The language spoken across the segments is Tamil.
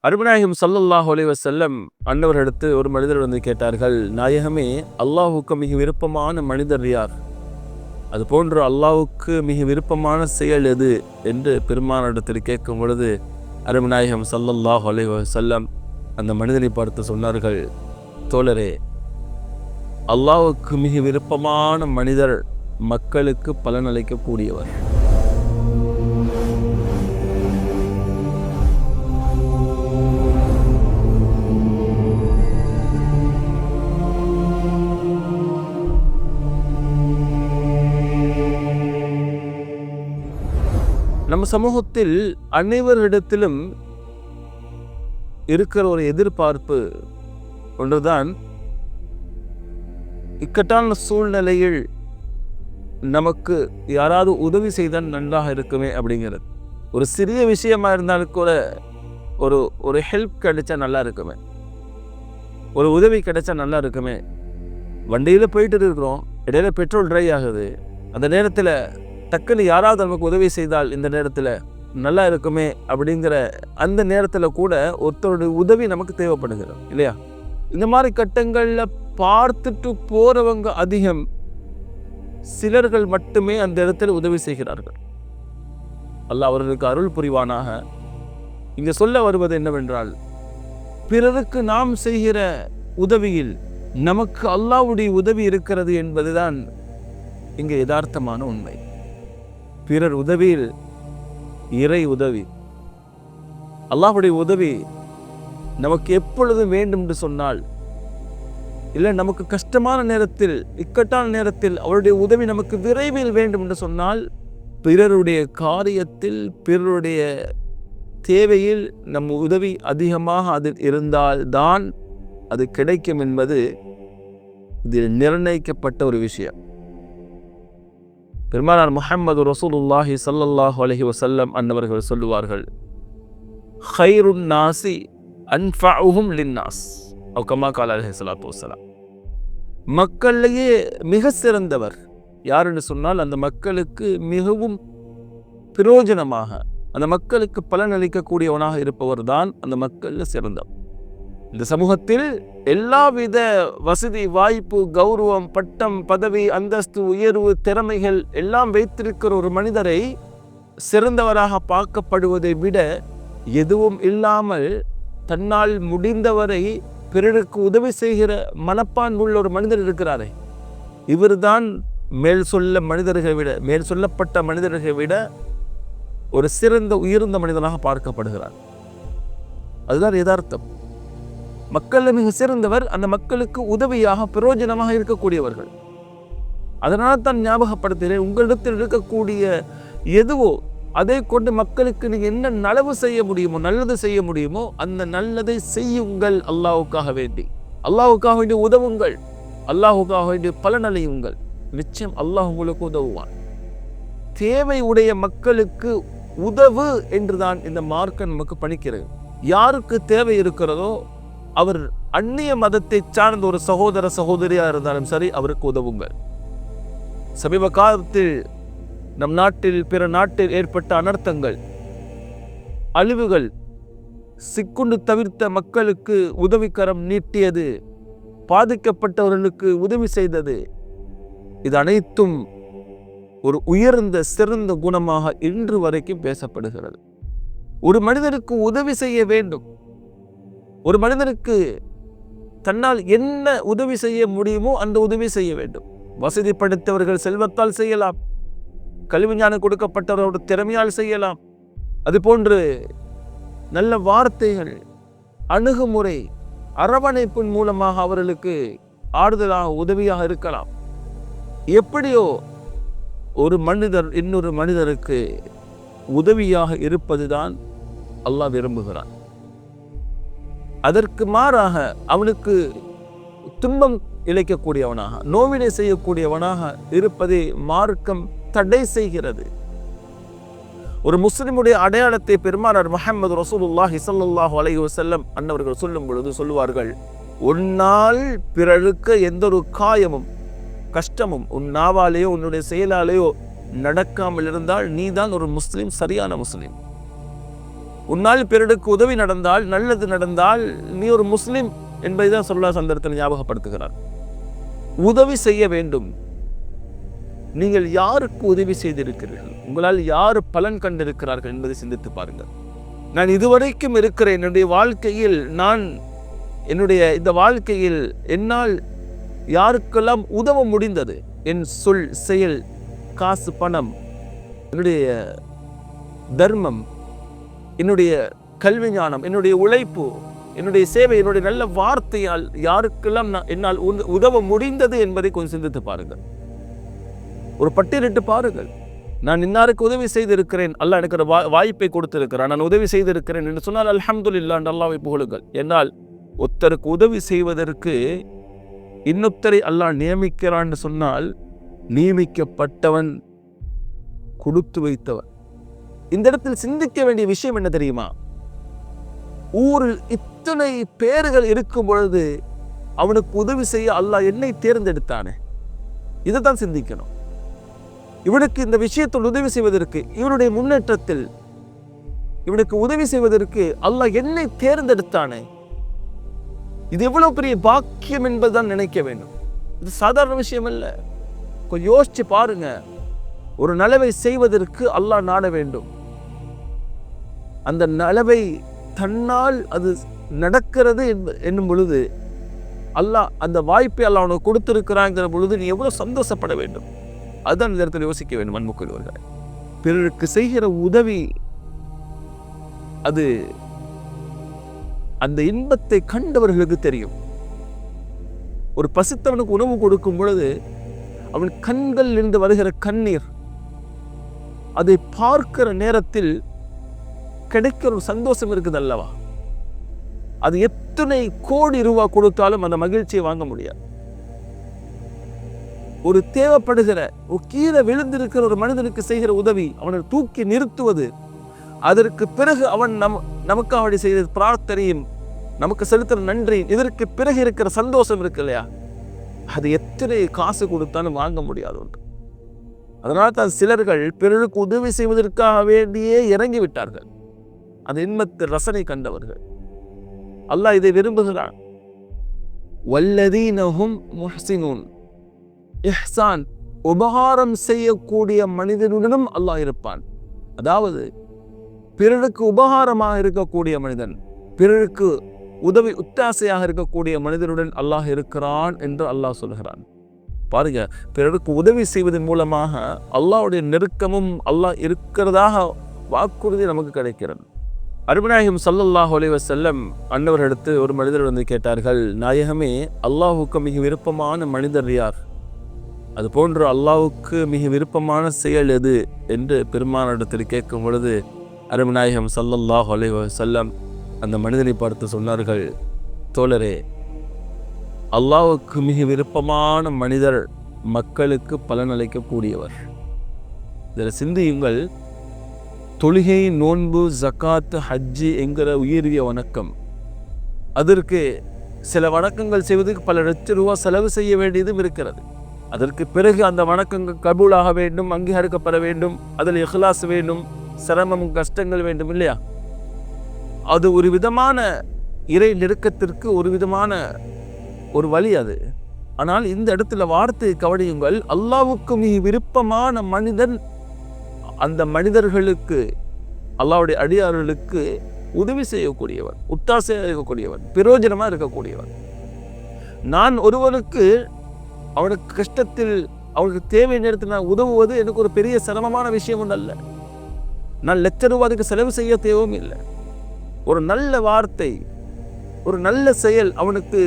அருமநாயகம் ஸல்லல்லாஹு அலைஹி வஸல்லம் அன்னவரிடத்து ஒரு மனிதர் வந்து கேட்டார்கள், நாயகமே, அல்லாஹுக்கு மிக விருப்பமான மனிதர் யார்? அது போன்று அல்லாஹுக்கு மிக விருப்பமான செயல் எது என்று பெருமானிடத்தில் கேட்கும் பொழுது அருமநாயகம் ஸல்லல்லாஹு அலைஹி வஸல்லம் அந்த மனிதரை பார்த்து சொன்னார்கள், தோழரே, அல்லாஹுக்கு மிக விருப்பமான மனிதர் மக்களுக்கு பலனளிக்கக்கூடியவர். நம்ம சமூகத்தில் அனைவரிடத்திலும் இருக்கிற ஒரு எதிர்பார்ப்பு ஒன்றுதான், இக்கட்டான சூழ்நிலையில் நமக்கு யாராவது உதவி செய்தால் நன்றாக இருக்குமே அப்படிங்கிறது. ஒரு சிறிய விஷயமா இருந்தாலும் கூட ஒரு ஹெல்ப் கிடைச்சா நல்லா இருக்குமே, ஒரு உதவி கிடைச்சா நல்லா இருக்குமே. வண்டியில் போயிட்டு இருக்கிறோம், இடையில பெட்ரோல் ட்ரை ஆகுது, அந்த நேரத்தில் டக்குன்னு யாராவது நமக்கு உதவி செய்தால் இந்த நேரத்தில் நல்லா இருக்குமே அப்படிங்கிற அந்த நேரத்தில் கூட ஒருத்தருடைய உதவி நமக்கு தேவைப்படுகிறது இல்லையா? இந்த மாதிரி கட்டங்களில் பார்த்துட்டு போகிறவங்க அதிகம், சிலர்கள் மட்டுமே அந்த இடத்துல உதவி செய்கிறார்கள். அல்லாஹ் அவர்களுக்கு அருள் புரிவானாக. இங்கே சொல்ல வருவது என்னவென்றால், பிறருக்கு நாம் செய்கிற உதவியில் நமக்கு அல்லாஹ்வுடைய உதவி இருக்கிறது என்பதுதான் இங்கே யதார்த்தமான உண்மை. பிறர் உதவியில் இறை உதவி, அல்லாஹ்வுடைய உதவி நமக்கு எப்பொழுது வேண்டும் என்று சொன்னால், இல்லை நமக்கு கஷ்டமான நேரத்தில், இக்கட்டான நேரத்தில் அவருடைய உதவி நமக்கு விரைவில் வேண்டும் என்று சொன்னால், பிறருடைய காரியத்தில், பிறருடைய தேவையில் நம் உதவி அதிகமாக அதில் இருந்தால்தான் அது கிடைக்கும் என்பது இதில் நிர்ணயிக்கப்பட்ட ஒரு விஷயம். பெருமானார் முஹம்மது ரசூலுல்லாஹி ஸல்லல்லாஹு அலைஹி வஸல்லம் அன்னவர்கள் சொல்லுவார்கள், ஹைருன் நாசி அன்ஃபஉஹும் லின்னாஸ் அவ் கமா கால அலைஹி ஸலாத்து வஸலாம். மக்களிலேயே மிக சிறந்தவர் யார் என்று சொன்னால், அந்த மக்களுக்கு மிகவும் பிரயோஜனமாக, அந்த மக்களுக்கு பலனளிக்கக்கூடியவனாக இருப்பவர் தான் அந்த மக்களில் சிறந்தவர். இந்த சமூகத்தில் எல்லாவித வசதி, வாய்ப்பு, கௌரவம், பட்டம், பதவி, அந்தஸ்து, உயர்வு, திறமைகள் எல்லாம் வைத்திருக்கிற ஒரு மனிதரை சிறந்தவராக பார்க்கப்படுவதை விட எதுவும் இல்லாமல் தன்னால் முடிந்தவரை பிறருக்கு உதவி செய்கிற மனப்பான் உள்ள ஒரு மனிதர் இருக்கிறாரே, இவர்தான் மேல் சொல்லப்பட்ட மனிதர்களை விட ஒரு சிறந்த உயர்ந்த மனிதனாக பார்க்கப்படுகிறார். அதுதான் யதார்த்தம். மக்கள் மிக சிறந்தவர் அந்த மக்களுக்கு உதவியாக பிரயோஜனமாக இருக்கக்கூடியவர்கள். அதனால் தான் ஞாபகப்படுத்துகிறேன், உங்களிடத்தில் இருக்கக்கூடிய எதுவோ அதை கொண்டு மக்களுக்கு நீங்கள் என்ன நலவு செய்ய முடியுமோ, நல்லது செய்ய முடியுமோ, அந்த நல்லதை செய்யுங்கள். அல்லாஹ்வுக்காக வேண்டி, அல்லாஹ்வுக்காக வேண்டி உதவுங்கள், அல்லாஹ்வுக்காக வேண்டி பலனளியுங்கள். நிச்சயம் அல்லாஹ் உங்களுக்கு உதவுவான். தேவை உடைய மக்களுக்கு உதவு என்றுதான் இந்த மார்க்கம் நமக்கு பணிக்கிறது. யாருக்கு தேவை இருக்கிறதோ அவர் அந்நிய மதத்தை சார்ந்த ஒரு சகோதர சகோதரியாக இருந்தாலும் சரி, அவருக்கு உதவுங்கள். சமீப காலத்தில் நம் நாட்டில், பிற நாட்டில் ஏற்பட்ட அனர்த்தங்கள், அழிவுகள், சிக்குண்டு தவிர்த்த மக்களுக்கு உதவிக்கரம் நீட்டியது, பாதிக்கப்பட்டவர்களுக்கு உதவி செய்தது, இது அனைத்தும் ஒரு உயர்ந்த சிறந்த குணமாக இன்று வரைக்கும் பேசப்படுகிறது. ஒரு மனிதனுக்கு உதவி செய்ய வேண்டும், ஒரு மனிதனுக்கு தன்னால் என்ன உதவி செய்ய முடியுமோ அந்த உதவி செய்ய வேண்டும். வசதி படைத்தவர்கள் செல்வத்தால் செய்யலாம், கல்வி ஞானம் கொடுக்கப்பட்டவரோட திறமையால் செய்யலாம். அதுபோன்று நல்ல வார்த்தைகள், அணுகுமுறை, அரவணைப்பின் மூலமாக அவர்களுக்கு ஆறுதலாக உதவியாக இருக்கலாம். எப்படியோ ஒரு மனிதர் இன்னொரு மனிதருக்கு உதவியாக இருப்பதுதான் அல்லாஹ் விரும்புகிறான். அதற்கு மாறாக அவனுக்கு துன்பம் இழைக்கக்கூடியவனாக, நோவினை செய்யக்கூடியவனாக இருப்பதை மார்க்கம் தடை செய்கிறது. ஒரு முஸ்லிமுடைய அடையாளத்தை பெருமானார் முஹம்மது ரசூலுல்லாஹி ஸல்லல்லாஹு அலைஹி வஸல்லம் அன்னவர்கள் சொல்லும் பொழுது சொல்லுவார்கள், உன்னால் பிறருக்கு எந்த ஒரு காயமும் கஷ்டமும் உன் நாவாலேயோ உன்னுடைய செயலாலேயோ நடக்காமல் இருந்தால் நீதான் ஒரு முஸ்லிம், சரியான முஸ்லிம். உன்னால் பிறருக்கு உதவி நடந்தால், நல்லது நடந்தால் நீ ஒரு முஸ்லிம் என்பதைதான் ஸல்லல்லாஹு சந்தர்ப்பத்தில் ஞாபகப்படுத்துகிறார். உதவி செய்ய வேண்டும். நீங்கள் யாருக்கு உதவி செய்திருக்கிறீர்கள், உங்களால் யார் பலன் கண்டிருக்கிறார்கள் என்பதை சிந்தித்து பாருங்கள். நான் இதுவரைக்கும் இருக்கிற என்னுடைய வாழ்க்கையில், என்னுடைய இந்த வாழ்க்கையில் என்னால் யாருக்கெல்லாம் உதவ முடிந்தது, என் சொல், செயல், காசு, பணம், என்னுடைய தர்மம், என்னுடைய கல்வி ஞானம், என்னுடைய உழைப்பு, என்னுடைய சேவை, என்னுடைய நல்ல வார்த்தையால் யாருக்கெல்லாம் என்னால் உதவ முடிந்தது என்பதை கொஞ்சம் சிந்தித்து பாருங்கள். ஒரு பட்டியலிட்டு பாருங்கள். நான் இன்னாருக்கு உதவி செய்திருக்கிறேன், அல்லாஹ் எனக்கு ஒரு வாய்ப்பை கொடுத்திருக்கிறான், நான் உதவி செய்திருக்கிறேன் என்று சொன்னால் அல்ஹம்துலில்லாஹ் என்று அல்லாஹ்வை புகழுங்கள். என்னால் ஒருத்தருக்கு உதவி செய்வதற்கு இன்னொருத்தரை அல்லாஹ் நியமிக்கிறான்னு சொன்னால், நியமிக்கப்பட்டவன் கொடுத்து வைத்தவன். இந்த இடத்தில் சிந்திக்க வேண்டிய விஷயம் என்ன தெரியுமா? ஊரில் இத்தனை பேர்கள் இருக்கும் பொழுது அவனுக்கு உதவி செய்ய அல்லாஹ் என்னை தேர்ந்தெடுத்தானே, இதைத்தான் சிந்திக்கணும். இவனுக்கு இந்த விஷயத்தில் உதவி செய்வதற்கு, இவனுடைய முன்னேற்றத்தில் இவனுக்கு உதவி செய்வதற்கு அல்லாஹ் என்னை தேர்ந்தெடுத்தானே, இது எவ்வளவு பெரிய பாக்கியம் என்பதுதான் நினைக்க வேண்டும். இது சாதாரண விஷயம் அல்ல. கொஞ்சம் யோசிச்சு பாருங்க. ஒரு நலவை செய்வதற்கு அல்லாஹ் நாட வேண்டும். அந்த நலவை தன்னால் அது நடக்கிறது என்னும் பொழுது, அல்லாஹ் அந்த வாய்ப்பை அல்லாஹ் உனக்கு கொடுத்திருக்கிறாங்கிற பொழுது நீ எவ்வளவு சந்தோஷப்பட வேண்டும். அதுதான் இந்த இடத்துல யோசிக்க வேண்டும். அன்புக்குரியவர்களே, பிறருக்கு செய்கிற உதவி, அது அந்த இன்பத்தை கண்டவர்களுக்கு தெரியும். ஒரு பசித்தவனுக்கு உணவு கொடுக்கும் பொழுது அவன் கண்கள் இருந்து வருகிற கண்ணீர், அதை பார்க்கிற நேரத்தில் கிடைக்கிற ஒரு சந்தோஷம் இருக்குது அல்லவா, அது எத்தனை கோடி ரூபாய் கொடுத்தாலும் அந்த மகிழ்ச்சியை வாங்க முடியாது. ஒரு தேவைப்படுகிற, ஒரு கீழே விழுந்திருக்கிற ஒரு மனிதனுக்கு செய்கிற உதவி, அவனை தூக்கி நிறுத்துவது, அதற்கு பிறகு அவன் நமக்காக செய்த பிரார்த்தனையும், நமக்கு செலுத்துற நன்றி, இதற்கு பிறகு இருக்கிற சந்தோஷம் இருக்கு இல்லையா, அது எத்தனை காசு கொடுத்தாலும் வாங்க முடியாது ஒன்று. அதனால தான் சிலர்கள் பிறருக்கு உதவி செய்வதற்காக வேண்டியே இறங்கி விட்டார்கள். அந்த இன்பத்தை ரசனை கண்டவர்கள். அல்லாஹ் இதை விரும்புகிறான். வல்லதீனஹும் முஹ்சினூன், இஹ்சான், உபகாரம் செய்யக்கூடிய மனிதனுடனும் அல்லாஹ் இருப்பான். அதாவது பிறருக்கு உபகாரமாக இருக்கக்கூடிய மனிதன், பிறருக்கு உதவி உத்தாசையாக இருக்கக்கூடிய மனிதனுடன் அல்லாஹ் இருக்கிறான் என்று அல்லாஹ் சொல்கிறான். பாருங்க, பிறருக்கு உதவி செய்வதன் மூலமாக அல்லாஹ்வுடைய நெருக்கமும் அல்லாஹ் இருக்கிறதாக வாக்குறுதி நமக்கு கிடைக்கிறது. அருமநாயகம் ஸல்லல்லாஹு அலைஹி வஸல்லம் அன்னவரிடத்து ஒரு மனிதர் வந்து கேட்டார்கள், நாயகமே, அல்லாஹ்வுக்கு மிக விருப்பமான மனிதர் யார்? அதுபோன்று அல்லாஹ்வுக்கு மிக விருப்பமான செயல் எது என்று பெருமானிடத்தில் கேட்கும் பொழுது அருமநாயகம் ஸல்லல்லாஹு அலைஹி வஸல்லம் அந்த மனிதனை பார்த்து சொன்னார்கள், தோழரே, அல்லாஹ்வுக்கு மிக விருப்பமான மனிதர் மக்களுக்கு பலனளிக்கக்கூடியவர். இதில் சிந்தியுங்கள். தொழுகை, நோன்பு, ஜக்காத்து, ஹஜ்ஜி என்கிற உயரிய வணக்கம், அதற்கு சில வணக்கங்கள் செய்வதற்கு பல லட்சம் ரூபாய் செலவு செய்ய வேண்டியதும் இருக்கிறது. அதற்கு பிறகு அந்த வணக்கங்கள் கபூலாக வேண்டும், அங்கீகரிக்கப்பட வேண்டும், அதில் இஹ்லாஸ் வேண்டும், சிரமம் கஷ்டங்கள் வேண்டும் இல்லையா? அது ஒரு விதமான இறை நெருக்கத்திற்கு ஒரு விதமான ஒரு வழி அது. ஆனால் இந்த இடத்துல வார்த்தை கவனியுங்கள். அல்லாஹ்வுக்கு மிக விருப்பமான மனிதன் அந்த மனிதர்களுக்கு, அல்லாஹ்வுடைய அடியார்களுக்கு உதவி செய்யக்கூடியவன், உத்தாசையாக இருக்கக்கூடியவன், பிரயோஜனமாக இருக்கக்கூடியவன். நான் ஒருவனுக்கு அவனுக்கு கஷ்டத்தில், அவனுக்கு தேவை நேரத்தில் நான் உதவுவது எனக்கு ஒரு பெரிய சிரமமான விஷயம் ஒன்று அல்ல. நான் லட்ச ரூபாய் அதுக்கு செலவு செய்ய தேவையும் இல்லை. ஒரு நல்ல வார்த்தை, ஒரு நல்ல செயல் அவனுக்கு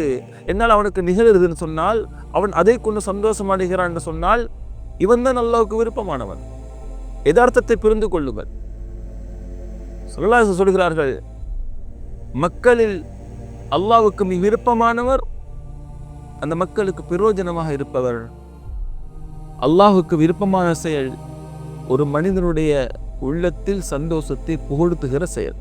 என்னால் அவனுக்கு நிகழ்கிறதுன்னு சொன்னால், அவன் அதை கொண்டு சந்தோஷம் அடைகிறான் என்று சொன்னால், இவன் தான் அல்லாஹ்வுக்கு விருப்பமானவன். யதார்த்தத்தை புரிந்து கொள்ளுங்கள். ஸல்லல்லாஹு சொல்கிறார்கள், மக்களில் அல்லாஹ்வுக்கு மிக விருப்பமானவர் அந்த மக்களுக்கு பிரயோஜனமாக இருப்பவர். அல்லாஹ்வுக்கு விருப்பமான செயல் ஒரு மனிதனுடைய உள்ளத்தில் சந்தோஷத்தை புகழ்த்துகிற செயல்.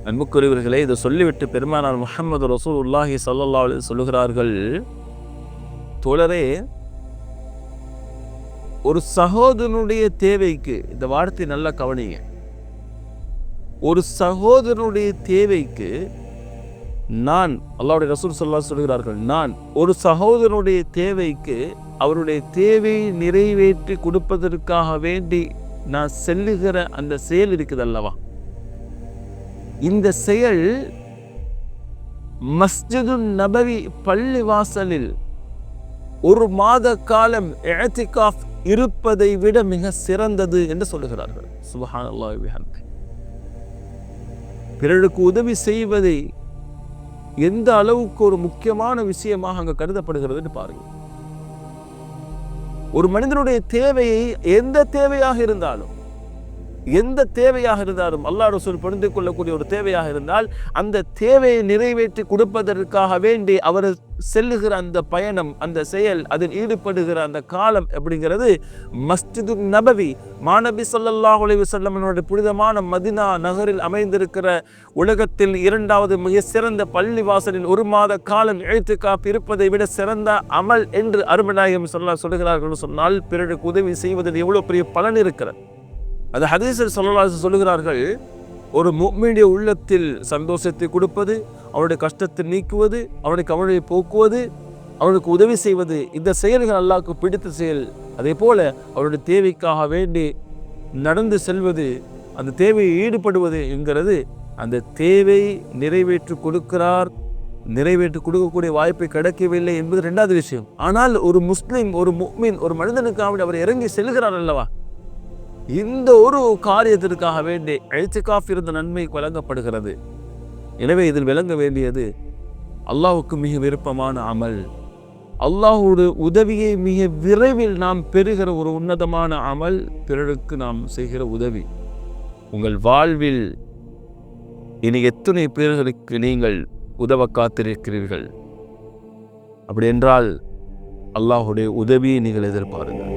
அன்புக்குரியவர்களே, இதை சொல்லிவிட்டு பெருமானார் முஹம்மது ரசூலுல்லாஹி ஸல்லல்லாஹு அலைஹி சொல்லுகிறார்கள், தோழரே, ஒரு சகோதரனுடைய தேவைக்கு, இந்த வார்த்தை நல்லா கவனிங்க, ஒரு சகோதரனுடைய தேவைக்கு நான், அல்லாஹ்வுடைய ரசூல் ஸல்லல்லாஹு அலைஹி சொல்கிறார்கள், நான் ஒரு சகோதரனுடைய தேவைக்கு அவருடைய தேவையை நிறைவேற்றி கொடுப்பதற்காக வேண்டி நான் செல்லுகிற அந்த செயல் இருக்குது அல்லவா, இந்த செயல் மஸ்ஜிது நபவி பள்ளி வாசலில் ஒரு மாத காலம் இஅ்திகாஃப் இருப்பதை விட மிக சிறந்தது என்று சொல்லுகிறார்கள். சுப்ஹானல்லாஹி வ பிஹம்தி. பிறருக்கு உதவி செய்வதை எந்த அளவுக்கு ஒரு முக்கியமான விஷயமாக அங்கு கருதப்படுகிறது பாருங்க. ஒரு மனிதனுடைய தேவையை எந்த தேவையாக இருந்தாலும் அல்லாஹ் ரசூல் புரிந்து கொள்ளக்கூடிய ஒரு தேவையாக இருந்தால் அந்த தேவையை நிறைவேற்றி கொடுப்பதற்காக வேண்டி அவர் செல்லுகிற அந்த பயணம், அந்த செயல், அதில் ஈடுபடுகிற அந்த காலம் அப்படிங்கிறது மஸ்ஜிது நபவி, மாநபி ஸல்லல்லாஹு அலைஹி வஸல்லம் புனிதமான மதீனா நகரில் அமைந்திருக்கிற உலகத்தில் 2வது மிக சிறந்த பள்ளி வாசலில் ஒரு மாத காலம் இஅ்திகாஃப் இருப்பதை விட சிறந்த அமல் என்று அருமை நாயகம் சொல்லுகிறார்கள். சொன்னால் பிறருக்கு உதவி செய்வதில் எவ்வளவு பெரிய பலன் இருக்கிறது. அது ஹதீஸில் ஸல்லல்லாஹு அலைஹி சொல்லுகிறார்கள், ஒரு முஃமினுடைய உள்ளத்தில் சந்தோஷத்தை கொடுப்பது, அவருடைய கஷ்டத்தை நீக்குவது, அவருடைய கவலையை போக்குவது, அவருக்கு உதவி செய்வது, இந்த செயல்கள் அல்லாஹ்வுக்கு பிடித்த செயல். அதே போல அவருடைய தேவைக்காக வேண்டி நடந்து செல்வது, அந்த தேவையை ஈடுபடுவது என்கிறது, அந்த தேவை நிறைவேற்றி கொடுக்கிறார், நிறைவேற்றி கொடுக்கக்கூடிய வாய்ப்பை கிடைக்கவில்லை என்பது 2வது விஷயம். ஆனால் ஒரு முஸ்லிம், ஒரு முஃமின், ஒரு மனிதனுக்காக அவர் இறங்கி செல்கிறார் அல்லவா, இந்த ஒரு காரியத்திற்காக வேண்டி இஅ்திகாஃப் இருந்த நன்மை வழங்கப்படுகிறது. எனவே இதில் விளங்க வேண்டியது, அல்லாஹ்வுக்கு மிக விருப்பமான அமல், அல்லாஹ்வுடைய உதவியை மிக விரைவில் நாம் பெறுகிற ஒரு உன்னதமான அமல் பிறருக்கு நாம் செய்கிற உதவி. உங்கள் வாழ்வில் இனி எத்தனை பேர்களுக்கு நீங்கள் உதவ காத்திருக்கிறீர்கள்? அப்படி என்றால் அல்லாஹ்வுடைய உதவியை நீங்கள் எதிர்பாருங்கள்.